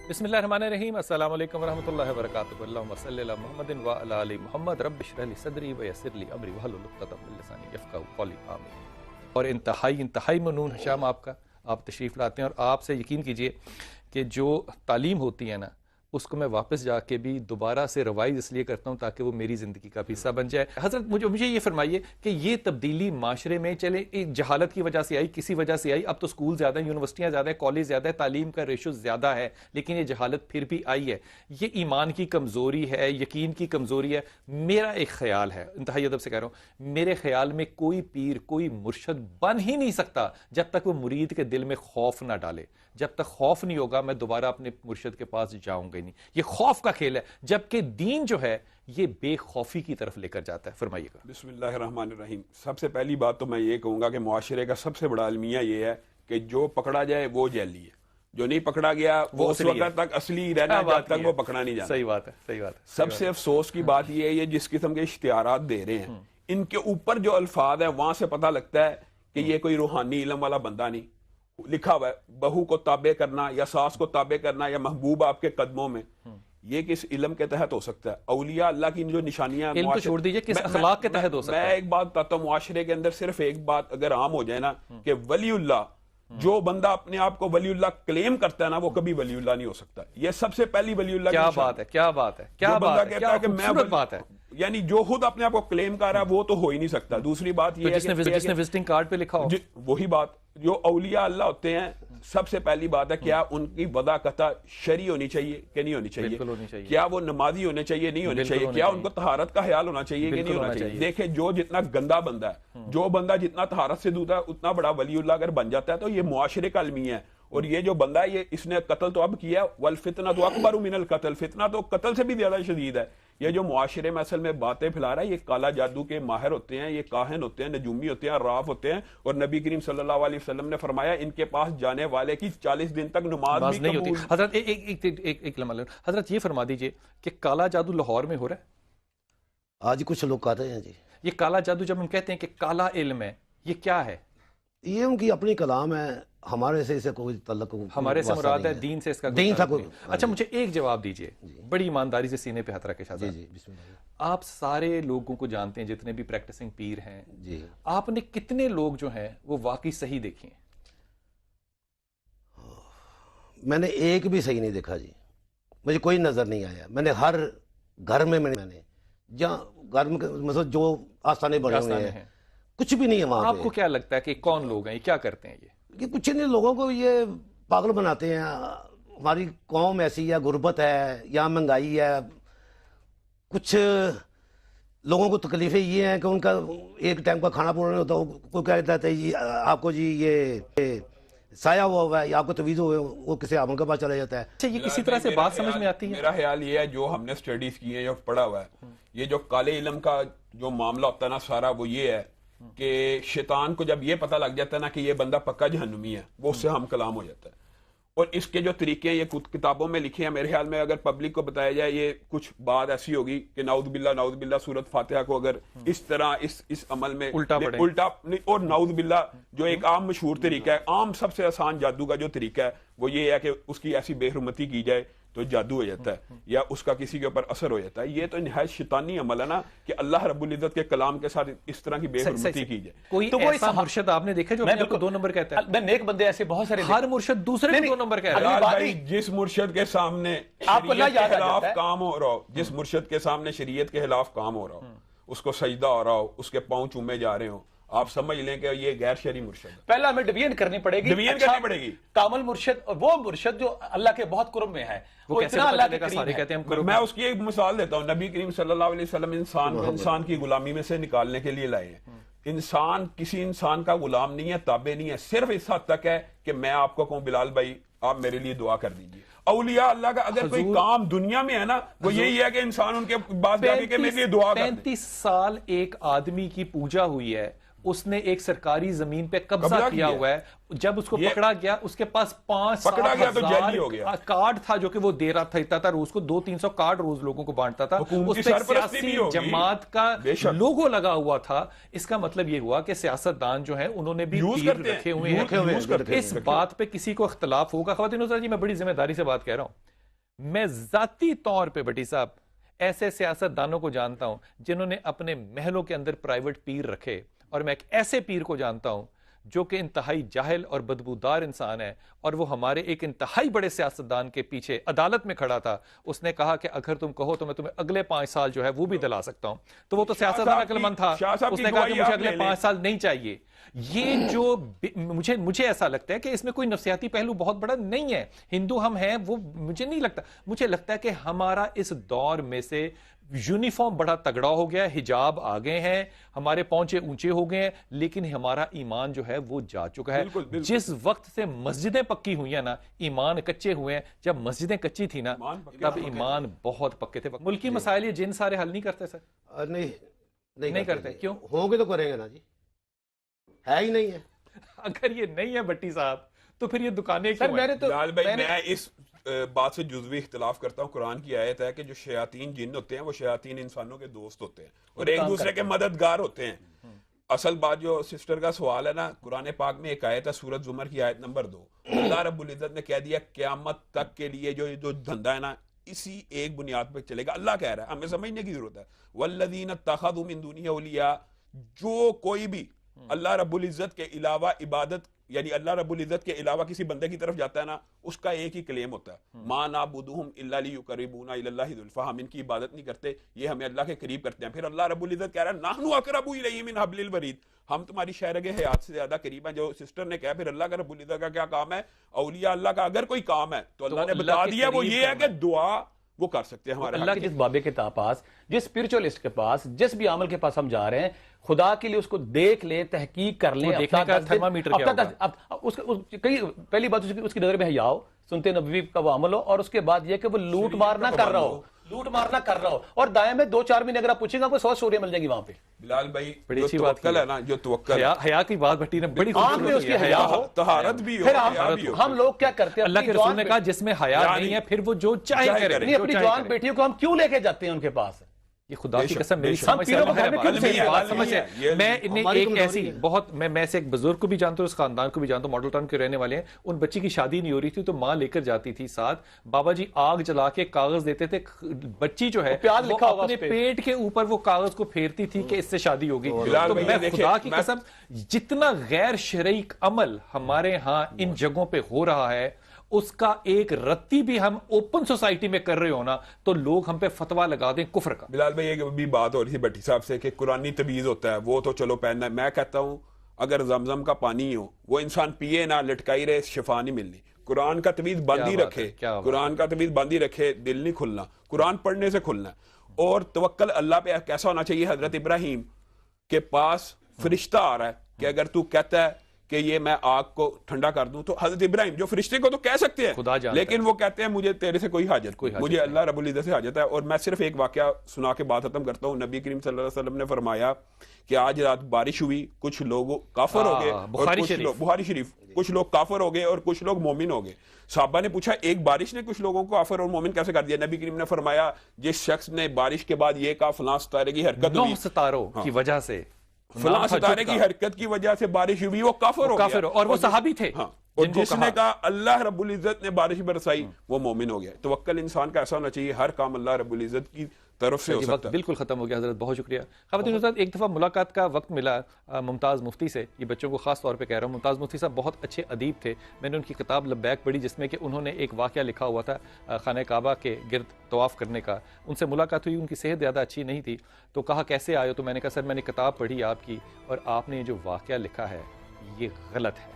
بسم اللہ الرحمن الرحیم، السلام علیکم ورحمۃ اللہ وبرکاتہ۔ اللہم صلی علی محمد وعلی آل محمد، رب اشرح لی صدری ویسر لی امری واحلل عقدۃ من لسانی یفقہوا قولی، آمین۔ اور انتہائی ممنون شام آپ کا، آپ تشریف لاتے ہیں، اور آپ سے یقین کیجئے کہ جو تعلیم ہوتی ہے نا، اس کو میں واپس جا کے بھی دوبارہ سے ریوائز اس لیے کرتا ہوں تاکہ وہ میری زندگی کا بھی حصہ بن جائے۔ حضرت مجھے یہ فرمائیے کہ یہ تبدیلی معاشرے میں چلے جہالت کی وجہ سے آئی، کسی وجہ سے آئی، اب تو سکول زیادہ ہیں، یونیورسٹیاں زیادہ ہیں، کالج زیادہ ہے، تعلیم کا ریشو زیادہ ہے، لیکن یہ جہالت پھر بھی آئی ہے۔ یہ ایمان کی کمزوری ہے، یقین کی کمزوری ہے۔ میرا ایک خیال ہے، انتہائی ادب سے کہہ رہا ہوں، میرے خیال میں کوئی پیر، کوئی مرشد بن ہی نہیں سکتا جب تک وہ مرید کے دل میں خوف نہ ڈالے۔ جب تک خوف نہیں ہوگا میں دوبارہ اپنے مرشد کے پاس جاؤں گا نہیں۔ یہ خوف کا کھیل ہے، جبکہ دین جو ہے یہ بے خوفی کی طرف لے کر جاتا ہے۔ فرمائیے گا۔ بسم اللہ الرحمن الرحیم۔ سب سے پہلی بات تو میں یہ کہوں گا کہ معاشرے کا سب سے بڑا المیہ یہ ہے کہ جو پکڑا جائے وہ جیلی ہے، جو نہیں پکڑا گیا وہ اس وقت تک اصلی رہنا جب تک وہ پکڑا نہیں جاتا۔ صحیح بات ہے، صحیح بات ہے۔ سب سے افسوس کی بات یہ ہے، یہ جس قسم کے اشتہارات دے رہے ہیں، ان کے اوپر جو الفاظ ہیں وہاں سے پتہ لگتا ہے کہ یہ کوئی روحانی علم والا بندہ نہیں۔ لکھا ہوا ہے بہو کو تابع کرنا یا ساس کو تابع کرنا یا محبوب آپ کے قدموں میں، یہ کس علم کے تحت ہو سکتا ہے؟ اولیاء اللہ کی جو نشانیاں علم تو چھوڑ دیجئے، کس اخلاق کے تحت ہو سکتا ہے؟ میں ایک بات بتاتا ہوں، معاشرے کے اندر صرف ایک بات اگر عام ہو جائے نا کہ ولی اللہ، جو بندہ اپنے آپ کو ولی اللہ کلیم کرتا ہے نا، وہ کبھی ولی اللہ نہیں ہو سکتا۔ یہ سب سے پہلی ولی اللہ کی کیا بات ہے، کیا بات ہے، کیا بات ہے، کیا خوبصورت بات ہے۔ یعنی جو خود اپنے آپ کو کلیم کر رہا ہے وہ تو ہو ہی نہیں سکتا۔ دوسری بات یہ ہے جس نے وزٹنگ کارڈ پہ لکھا ہو، وہی بات، جو اولیاء اللہ ہوتے ہیں، سب سے پہلی بات ہے کیا ان کی وضع قطع شرعی ہونی چاہیے کہ نہیں ہونی چاہیے؟ کیا وہ نمازی ہونے چاہیے نہیں ہونے چاہیے؟ کیا ان کو طہارت کا خیال ہونا چاہیے کہ نہیں ہونا چاہیے؟ دیکھیں جو جتنا گندا بندہ ہے، جو بندہ جتنا طہارت سے دور ہے، اتنا بڑا ولی اللہ اگر بن جاتا ہے تو یہ معاشرے کا المیہ ہے۔ اور یہ جو بندہ ہے، یہ اس نے قتل تو اب کیا، والفتنۃ اکبر من القتل، فتنہ تو قتل سے بھی زیادہ شدید ہے۔ یہ جو معاشرے میں اصل میں باتیں پھیلا رہا ہے، یہ کالا جادو کے ماہر ہوتے ہیں، یہ کاہن ہوتے ہیں، نجومی ہوتے ہیں، عراف ہوتے ہیں، اور نبی کریم صلی اللہ علیہ وسلم نے فرمایا ان کے پاس جانے والے کی 40 دن تک نماز بھی نہیں ہوتی۔ قبول۔ حضرت ایک لمحہ حضرت یہ فرما دیجئے کہ کالا جادو لاہور میں ہو رہا ہے آج کچھ لوگ کہتے ہیں جی یہ کالا جادو، جب ہم کہتے ہیں کہ کالا علم ہے، یہ کیا ہے؟ یہ ان کی اپنی کلام ہے، ہمارے سے اسے کوئی تعلق، ہمارے سے مراد ہے دین سے اس کا دین تعلق نہیں۔ اچھا مجھے ایک جواب دیجئے، بڑی ایمانداری سے سینے پہ ہاتھ رکھ کے شاہ صاحب، جی بسم اللہ۔ آپ سارے لوگوں کو جانتے ہیں جتنے بھی پریکٹسنگ پیر ہیں، جی آپ نے کتنے لوگ جو ہیں وہ واقعی صحیح دیکھے ہیں؟ میں نے ایک بھی صحیح نہیں دیکھا جی، مجھے کوئی نظر نہیں آیا۔ میں نے ہر گھر میں جہاں گھر میں مطلب جو آستانے بنے ہوئے ہیں کچھ بھی نہیں ہے وہاں۔ آپ کو کیا لگتا ہے کہ کون لوگ ہیں، یہ کیا کرتے ہیں؟ یہ کچھ نہیں، لوگوں کو یہ پاگل بناتے ہیں۔ ہماری قوم ایسی ہے، غربت ہے، یہاں مہنگائی ہے، کچھ لوگوں کو تکلیفیں یہ ہیں کہ ان کا ایک ٹائم کا کھانا پورا نہیں ہوتا۔ کوئی کہتا ہے جی آپ کو جی یہ سایہ ہوا ہے یا آپ کو تویز ہوئے، وہ کسی عامل کے پاس چلا جاتا ہے۔ اچھا یہ کسی طرح سے بات سمجھ میں آتی ہے؟ میرا خیال یہ ہے جو ہم نے سٹڈیز کی ہیں، جو پڑھا ہوا ہے، یہ جو کالے علم کا جو معاملہ ہوتا ہے نا سارا، وہ یہ ہے کہ شیطان کو جب یہ پتہ لگ جاتا ہے نا کہ یہ بندہ پکا جہنمی ہے، وہ اس سے ہم کلام ہو جاتا ہے۔ اور اس کے جو طریقے ہیں یہ کتابوں میں لکھے ہیں، میرے خیال میں اگر پبلک کو بتایا جائے یہ کچھ بات ایسی ہوگی کہ نعوذ باللہ سورۃ فاتحہ کو اگر اس طرح اس عمل میں الٹا اور نعوذ باللہ جو ایک عام مشہور طریقہ ہے، عام سب سے آسان جادو کا جو طریقہ ہے وہ یہ ہے کہ اس کی ایسی بے حرمتی کی جائے تو جادو ہو جاتا ہے، یا اس کا کسی کے اوپر اثر ہو جاتا ہے۔ یہ تو نہایت شیطانی عمل ہے نا کہ اللہ رب العزت کے کلام کے ساتھ اس طرح کی بے حرمتی کی جائے۔ کوئی ایسا مرشد آپ نے دیکھا جو اپنے آپ کو 2 نمبر کہتا ہے؟ میں نیک بندے ایسے بہت سارے، ہر مرشد دوسرے کو 2 نمبر کہہ رہا ہے۔ بھائی جس مرشد کے سامنے شریعت کے خلاف کام ہو رہا ہو، جس مرشد کے سامنے شریعت کے خلاف کام ہو رہا ہو، اس کو سجدہ ہو رہا ہو، اس کے پاؤں چومے جا رہے ہوں، آپ سمجھ لیں کہ یہ غیر شرعی مرشد ہے۔ پہلا ہمیں ڈویژن کرنی پڑے گی، ڈویژن کرنی پڑے گی۔ کامل مرشد اور وہ مرشد جو اللہ کے بہت قرب میں ہے، وہ اتنا اللہ کے قریب ہے۔ میں اس کی ایک مثال دیتا ہوں، نبی کریم صلی اللہ علیہ وسلم انسان کو انسان کی غلامی میں سے نکالنے کے لیے لائے ہیں۔ انسان کسی انسان کا غلام نہیں ہے، تابع نہیں ہے، صرف اس حد تک ہے کہ میں آپ کو کہوں بلال بھائی آپ میرے لیے دعا کر دیجیے۔ اولیاء اللہ کا اگر کوئی کام دنیا میں ہے نا وہ یہی ہے کہ انسان ان کے پاس جا کے میرے لیے دعا کر دے۔ 35 سال ایک آدمی کی پوجا ہوئی ہے، اس نے ایک سرکاری زمین پہ قبضہ کیا ہوا ہے، جب اس کو پکڑا گیا اس کے پاس 5,000 کارڈ تھا جو کہ وہ دے رہا تھا روز کو 200-300 کارڈ روز لوگوں کو بانٹتا تھا، اس پہ سیاسی جماعت کا لوگو لگا ہوا تھا۔ اس کا مطلب یہ ہوا کہ سیاستدان جو ہیں انہوں نے بھی پیر رکھے ہوئے ہیں۔ اس بات پہ کسی کو اختلاف ہوگا، خواتین و حضرات جی میں بڑی ذمہ داری سے بات کہہ رہا ہوں، میں ذاتی طور پہ بٹی صاحب ایسے سیاستدانوں کو جانتا ہوں جنہوں نے اپنے محلوں کے اندر پرائیویٹ پیر رکھے، اور میں ایک ایسے پیر کو جانتا ہوں جو کہ انتہائی جاہل اور بدبودار انسان ہے، اور وہ ہمارے ایک انتہائی بڑے سیاستدان کے پیچھے عدالت میں کھڑا تھا. اس نے کہا کہ اگر تم کہو تو میں تمہیں اگلے 5 سال جو ہے وہ بھی دلا سکتا ہوں. تو وہ تو سیاستدان عقل مند تھا، اس نے کہا کہ مجھے اگلے 5 سال نہیں چاہیے. یہ جو مجھے ایسا لگتا ہے کہ اس میں کوئی نفسیاتی پہلو بہت بڑا نہیں ہے. ہندو ہم ہیں، وہ مجھے نہیں لگتا. مجھے لگتا ہے کہ ہمارا اس دور میں سے یونیفارم بڑا تگڑا ہو گیا، حجاب آگے ہیں، ہمارے پہنچے اونچے ہو گئے ہیں، لیکن ہمارا ایمان جو ہے وہ جا چکا ہے. جس وقت سے مسجدیں پکی ہوئی ہیں نا، ایمان کچے ہوئے ہیں. جب مسجدیں کچی تھی نا تب ایمان بہت پکے تھے. ملکی مسائل یہ جن سارے حل نہیں کرتے سر؟ نہیں کرتے. کیوں؟ ہوں گے تو کریں گے نا جی، ہے ہی نہیں ہے. اگر یہ نہیں ہے بٹی صاحب تو پھر یہ دکانیں کیوں ہیں؟ بلال بھائی میں اس بات سے جزوی اختلاف کرتا ہوں. قرآن کی آیت ہے کہ جو شیاطین جن ہوتے ہیں وہ شیاطین انسانوں کے دوست ہوتے ہیں اور ایک دوسرے کے مددگار ہوتے ہیں. اصل بات جو سسٹر کا سوال ہے نا، قرآن پاک میں ایک آیت ہے سورۃ زمر کی آیت نمبر 2. اللہ رب العزت نے کہہ دیا قیامت تک کے لیے جو دھندا ہے نا اسی ایک بنیاد پہ چلے گا. اللہ کہہ رہا ہے، ہمیں سمجھنے کی ضرورت ہے. والذین اتخذوا من دونہ اولیاء، جو کوئی بھی اللہ رب العزت کے علاوہ عبادت، یعنی اللہ رب العزت کے علاوہ کسی بندے کی طرف جاتا ہے نا، اس کا ایک ہی کلیم ہوتا ہے، ما نعبدہم الا لیقربونا الی اللہ زلفی. ہم ان کی عبادت نہیں کرتے، یہ ہمیں اللہ کے قریب کرتے ہیں. پھر اللہ رب العزت کہہ رہا ہے نحن اقرب الیہ من حبل الورید، ہم تمہاری شہرگ حیات سے زیادہ قریب ہیں. جو سسٹر نے کہا پھر اللہ کا رب العزت کا کیا کام ہے؟ اولیاء اللہ کا اگر کوئی کام ہے تو اللہ نے بتا دیا وہ یہ ہے کہ دعا وہ کر سکتے ہیں ہمارے اللہ کے جس بابے کے پاس، جس اسپرچولیسٹ کے پاس، جس بھی عمل کے پاس ہم جا رہے ہیں، خدا کے لیے اس کو دیکھ لیں، تحقیق کر لیں. دیکھنے کا تھرمامیٹر کیا ہوگا؟ پہلی بات اس کی نظر میں حیا ہو، سنت نبوی کا وہ عمل ہو، اور اس کے بعد یہ کہ وہ لوٹ مار نہ کر رہا ہو. اور دائیں میں 2-4 مہینے اگر آپ پوچھیں گا کوئی 100 سٹوریاں مل جائیں گی وہاں پہ. بلال بھائی بڑی جو اچھی بات توکل ہے نا، جو توکل حیا کی بات بھٹی نے بڑی آنکھ میں اس کی حیا ہو، طہارت بھی ہو، پھر حیا بھی ہو. ہم لوگ کیا کرتے ہیں؟ اللہ کے رسول نے کہا جس میں حیا نہیں ہے پھر وہ جو چاہے کرے. نہیں، اپنی جوان بیٹیوں کو ہم کیوں لے کے جاتے ہیں ان کے پاس؟ یہ خدا کی قسم میری سمجھ سے میں انہیں ایک ایسی بہت میں سے ایک بزرگ کو بھی جانتا ہوں، اس خاندان کو بھی جانتا ہوں، ماڈل ٹاؤن کے رہنے والے ہیں. ان بچی کی شادی نہیں ہو رہی تھی تو ماں لے کر جاتی تھی ساتھ. بابا جی آگ جلا کے کاغذ دیتے تھے، بچی جو ہے وہ اپنے پیٹ کے اوپر وہ کاغذ کو پھیرتی تھی کہ اس سے شادی ہوگی. تو میں خدا کی قسم جتنا غیر شرعی عمل ہمارے ہاں ان جگہوں پہ ہو رہا ہے، اس کا ایک رتی بھی ہم اوپن سوسائٹی میں کر رہے ہو نا تو لوگ ہم پہ فتویٰ لگا دیں کفر کا. بلال بھائی ایک بھی بات ہو رہی تھی بٹی صاحب سے کہ قرآنی تبیز ہوتا ہے، وہ تو چلو پہننا ہے. میں کہتا ہوں اگر زمزم کا پانی ہو وہ انسان پیے نہ، لٹکائی رہے، شفا نہیں ملنی. قرآن کا تبیز بند ہی رکھے، قرآن کا تبیز بند ہی رکھے، دل نہیں کھلنا، قرآن پڑھنے سے کھلنا ہے. اور توکل اللہ پہ کیسا ہونا چاہیے؟ حضرت ابراہیم کے پاس فرشتہ آ رہا ہے کہ اگر تو کہتا ہے کہ یہ میں آگ کو ٹھنڈا کر دوں، تو حضرت ابراہیم جو فرشتے کو تو کہہ سکتے ہیں لیکن وہ کہتے ہیں مجھے تیرے سے کوئی حاجت، مجھے اللہ رب العزت سے حاجت ہے. اور میں صرف ایک واقعہ سنا کے بات ختم کرتا ہوں. نبی کریم صلی اللہ علیہ وسلم نے فرمایا کہ آج رات بارش ہوئی، کچھ لوگ کافر ہو گئے، بخاری شریف، کچھ لوگ کافر ہو گئے اور کچھ لوگ مومن ہو گئے. صحابہ نے پوچھا ایک بارش نے کچھ لوگوں کو کافر اور مومن کیسے کر دیا؟ نبی کریم نے فرمایا جس شخص نے بارش کے بعد یہ کہا فلاں ستارے کی حرکت ہوئی، 9 ستاروں کی وجہ سے، فلاں ستارے کی حرکت کی وجہ سے بارش ہوئی، وہ کافر ہو گیا. اور وہ صحابی تھے. اور جس نے کہا اللہ رب العزت نے بارش برسائی وہ مومن ہو گیا. توکل انسان کا ایسا ہونا چاہیے ہر کام اللہ رب العزت کی طرف سے ہو سکتا ہے. بالکل ختم ہو گیا حضرت، بہت شکریہ. خواتین حضرات ایک دفعہ ملاقات کا وقت ملا ممتاز مفتی سے، یہ بچوں کو خاص طور پہ کہہ رہا ہوں. ممتاز مفتی صاحب بہت اچھے ادیب تھے. میں نے ان کی کتاب لبیک پڑھی جس میں کہ انہوں نے ایک واقعہ لکھا ہوا تھا خانہ کعبہ کے گرد طواف کرنے کا. ان سے ملاقات ہوئی، ان کی صحت زیادہ اچھی نہیں تھی تو کہا کیسے آئے ہو؟ تو میں نے کہا سر میں نے کتاب پڑھی آپ کی اور آپ نے جو واقعہ لکھا ہے یہ غلط ہے.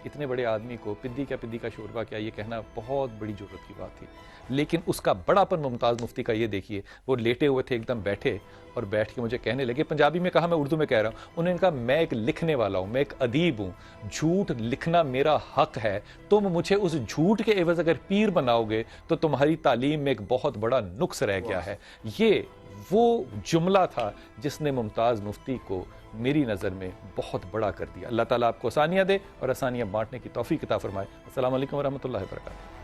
اتنے بڑے آدمی کو پدی کا شوربہ کیا، یہ کہنا بہت بڑی ضرورت کی بات تھی. لیکن اس کا بڑا پن ممتاز مفتی کا یہ دیکھیے، وہ لیٹے ہوئے تھے، ایک دم بیٹھے اور بیٹھ کے مجھے کہنے لگے، پنجابی میں کہا، میں اردو میں کہہ رہا ہوں. انہوں نے کہا میں ایک لکھنے والا ہوں، میں ایک ادیب ہوں، جھوٹ لکھنا میرا حق ہے. تم مجھے اس جھوٹ کے عوض اگر پیر بناؤ گے تو تمہاری تعلیم میں ایک بہت بڑا نقص رہ گیا ہے. یہ وہ جملہ تھا جس نے ممتاز مفتی کو میری نظر میں بہت بڑا کر دیا. اللہ تعالیٰ آپ کو آسانیاں دے اور آسانیاں بانٹنے کی توفیق عطا فرمائے. السلام علیکم ورحمۃ اللہ وبرکاتہ.